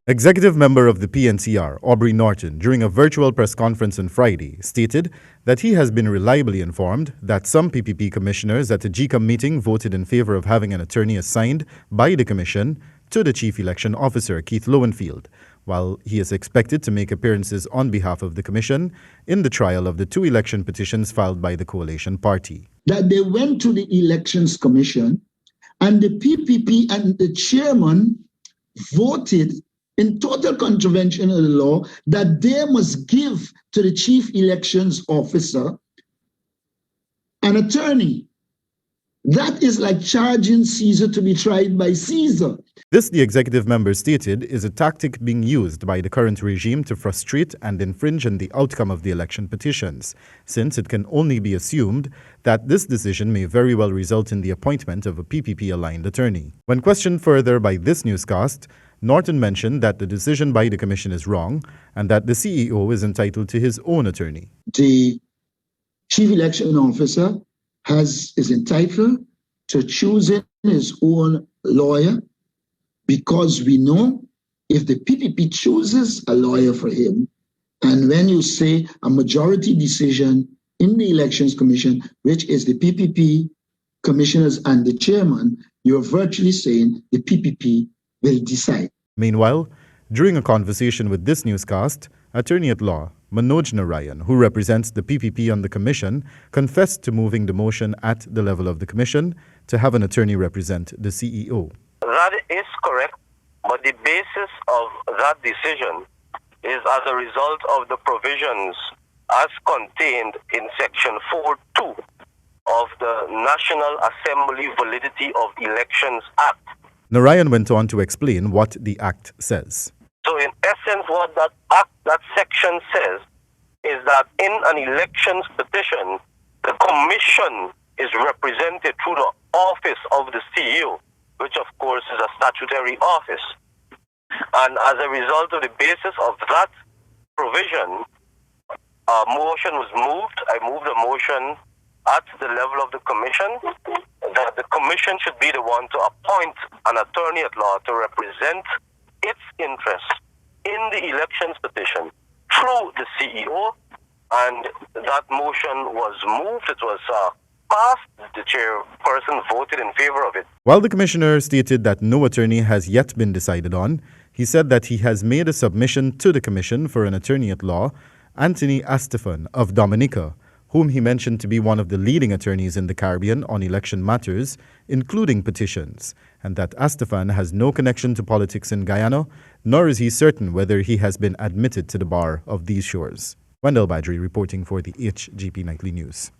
Executive member of the PNCR, Aubrey Norton, during a virtual press conference on Friday, stated that he has been reliably informed that some PPP commissioners at a Gecom meeting voted in favor of having an attorney assigned by the commission to the Chief Election Officer, Keith Lowenfield, while he is expected to make appearances on behalf of the commission in the trial of the 2 election petitions filed by the coalition party. That they went to the Elections Commission and the PPP and the chairman voted in total contravention of the law that they must give to the Chief Elections Officer an attorney. That is like charging Caesar to be tried by Caesar. This, the executive member stated, is a tactic being used by the current regime to frustrate and infringe on the outcome of the election petitions, since it can only be assumed that this decision may very well result in the appointment of a PPP-aligned attorney. When questioned further by this newscast, Norton mentioned that the decision by the commission is wrong and that the CEO is entitled to his own attorney. The Chief Election Officer is entitled to choosing his own lawyer, because we know if the PPP chooses a lawyer for him, and when you say a majority decision in the Elections Commission, which is the PPP commissioners and the chairman, you're virtually saying the PPP will decide. Meanwhile, during a conversation with this newscast, Attorney-at-Law Manoj Narayan, who represents the PPP on the commission, confessed to moving the motion at the level of the commission to have an attorney represent the CEO. That is correct, but the basis of that decision is as a result of the provisions as contained in Section 4.2 of the National Assembly Validity of Elections Act. Narayan went on to explain what the Act says. So in essence, what that section says is that in an elections petition, the commission is represented through the office of the CEO, which of course is a statutory office. And as a result of the basis of that provision, a motion was moved. I moved a motion at the level of the commission that the commission should be the one to appoint an attorney-at-law to represent its interests in the elections petition through the CEO, and that motion was moved. It was passed. The chairperson voted in favor of it. While the commissioner stated that no attorney has yet been decided on, he said that he has made a submission to the commission for an attorney-at-law, Anthony Astefan of Dominica, whom he mentioned to be one of the leading attorneys in the Caribbean on election matters, including petitions, and that Astefan has no connection to politics in Guyana, nor is he certain whether he has been admitted to the bar of these shores. Wendell Badrie reporting for the HGP Nightly News.